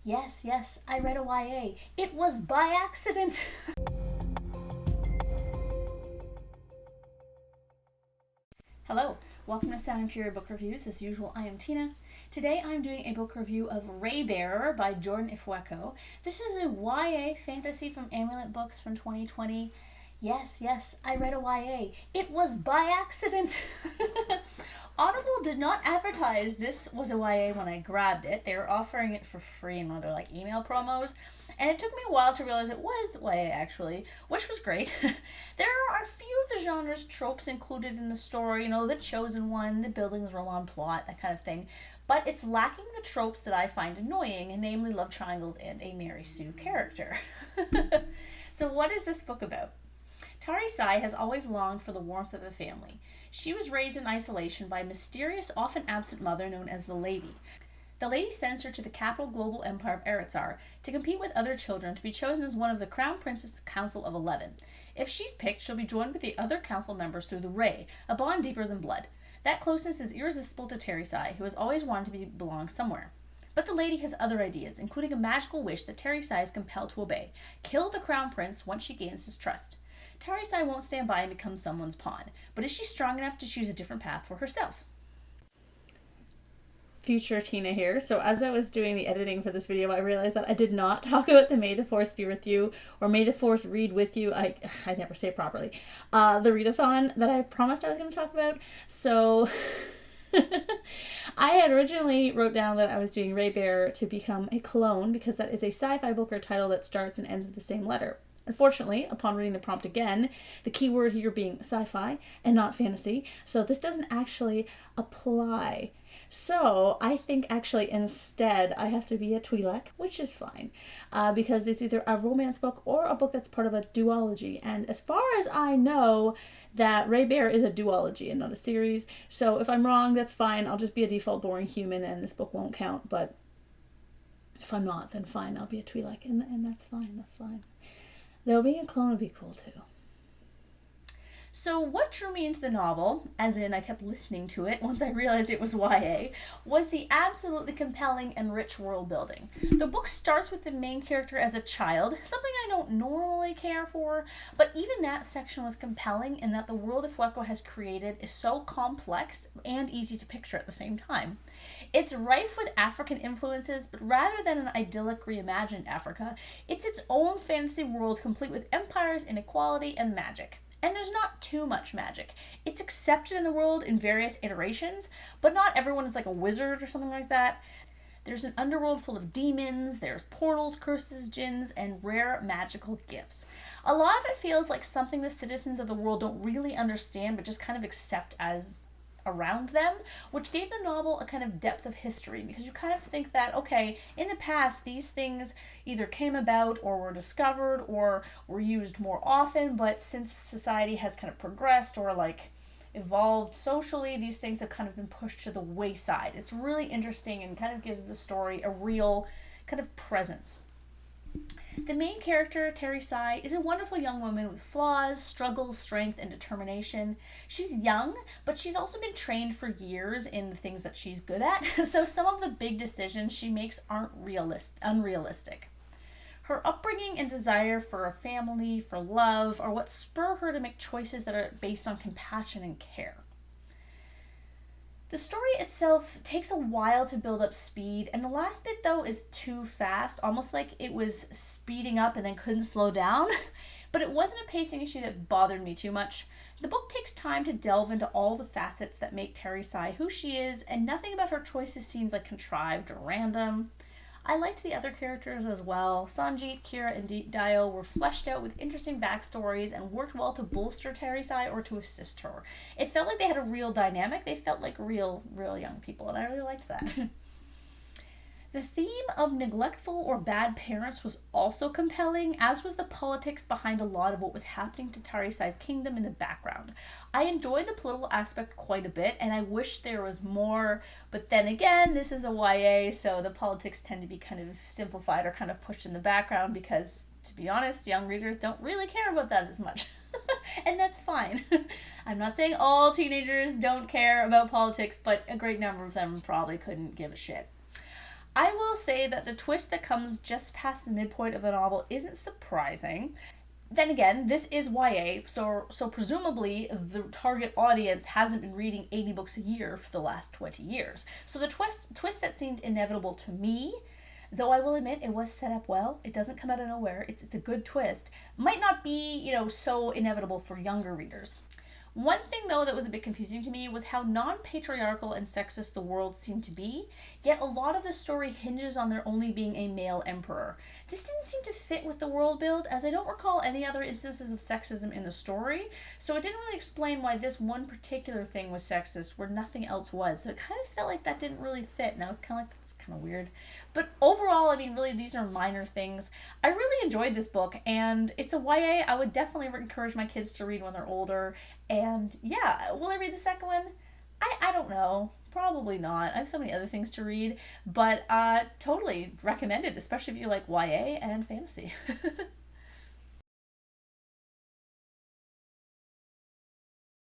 Yes, I read a YA. It was by accident. Hello, welcome to Sound and Fury Book Reviews. As usual, I am Tina. Today I'm doing a book review of Raybearer by Jordan Ifueko. This is a YA fantasy from Amulet Books from 2020. Yes, I read a YA. It was by accident. Audible did not advertise this was a YA when I grabbed it. They were offering it for free in one of their email promos. And it took me a while to realize it was YA actually, which was great. There are a few of the genre's tropes included in the story, the chosen one, the buildings roll on plot, that kind of thing. But it's lacking the tropes that I find annoying, namely love triangles and a Mary Sue character. So what is this book about? Tari Sai has always longed for the warmth of a family. She was raised in isolation by a mysterious, often absent mother known as the Lady. The Lady sends her to the capital global empire of Eretzar to compete with other children to be chosen as one of the Crown Prince's Council of 11. If she's picked, she'll be joined with the other council members through the Ray, a bond deeper than blood. That closeness is irresistible to Tari Sai, who has always wanted to belong somewhere. But the Lady has other ideas, including a magical wish that Tari Sai is compelled to obey: kill the Crown Prince once she gains his trust. Tari Sai won't stand by and become someone's pawn, but is she strong enough to choose a different path for herself? Future Tina here. So as I was doing the editing for this video, I realized that I did not talk about the May the Force be with you, or May the Force read with you. I never say it properly. The readathon that I promised I was going to talk about. So I had originally wrote down that I was doing Raybearer to become a clone, because that is a sci-fi book or title that starts and ends with the same letter. Unfortunately, upon reading the prompt again, the key word here being sci-fi and not fantasy, so this doesn't actually apply. So I think actually instead I have to be a Twi'lek, which is fine, because it's either a romance book or a book that's part of a duology. And as far as I know, that Raybearer is a duology and not a series. So if I'm wrong, that's fine. I'll just be a default boring human and this book won't count. But if I'm not, then fine. I'll be a Twi'lek and that's fine. That's fine. Though being a clone would be cool too. So what drew me into the novel, as in I kept listening to it once I realized it was YA, was the absolutely compelling and rich world building. The book starts with the main character as a child, something I don't normally care for, but even that section was compelling in that the world Ifueko has created is so complex and easy to picture at the same time. It's rife with African influences, but rather than an idyllic reimagined Africa, it's its own fantasy world complete with empires, inequality, and magic. And there's not too much magic. It's accepted in the world in various iterations, but not everyone is like a wizard or something like that. There's an underworld full of demons, there's portals, curses, jinns, and rare magical gifts. A lot of it feels like something the citizens of the world don't really understand, but just kind of accept as around them, which gave the novel a kind of depth of history, because you kind of think that, okay, in the past these things either came about or were discovered or were used more often, but since society has kind of progressed or evolved socially, these things have kind of been pushed to the wayside. It's really interesting and kind of gives the story a real kind of presence. The main character, Tari Sai, is a wonderful young woman with flaws, struggles, strength, and determination. She's young, but she's also been trained for years in the things that she's good at, so some of the big decisions she makes aren't unrealistic. Her upbringing and desire for a family, for love, are what spur her to make choices that are based on compassion and care. The story itself takes a while to build up speed, and the last bit, though, is too fast, almost like it was speeding up and then couldn't slow down. But it wasn't a pacing issue that bothered me too much. The book takes time to delve into all the facets that make Tari Sai who she is, and nothing about her choices seems contrived or random. I liked the other characters as well. Sanjit, Kira, and Dio were fleshed out with interesting backstories and worked well to bolster Tari Sai or to assist her. It felt like they had a real dynamic. They felt like real young people, and I really liked that. The theme of neglectful or bad parents was also compelling, as was the politics behind a lot of what was happening to Tari Sai's kingdom in the background. I enjoyed the political aspect quite a bit, and I wish there was more, but then again, this is a YA, so the politics tend to be kind of simplified or kind of pushed in the background because, to be honest, young readers don't really care about that as much. And that's fine. I'm not saying all teenagers don't care about politics, but a great number of them probably couldn't give a shit. I will say that the twist that comes just past the midpoint of the novel isn't surprising. Then again, this is YA, so presumably the target audience hasn't been reading 80 books a year for the last 20 years. So the twist that seemed inevitable to me, though I will admit it was set up well, it doesn't come out of nowhere, it's a good twist, might not be, so inevitable for younger readers. One thing, though, that was a bit confusing to me was how non patriarchal and sexist the world seemed to be, yet a lot of the story hinges on there only being a male emperor. This didn't seem to fit with the world build, as I don't recall any other instances of sexism in the story, so it didn't really explain why this one particular thing was sexist where nothing else was. So it kind of felt like that didn't really fit, and I was kind of like, that's kind of weird. But overall, I mean, really, these are minor things. I really enjoyed this book, and it's a YA I would definitely encourage my kids to read when they're older. And yeah, will I read the second one? I don't know. Probably not. I have so many other things to read, but totally recommend it, especially if you like YA and fantasy.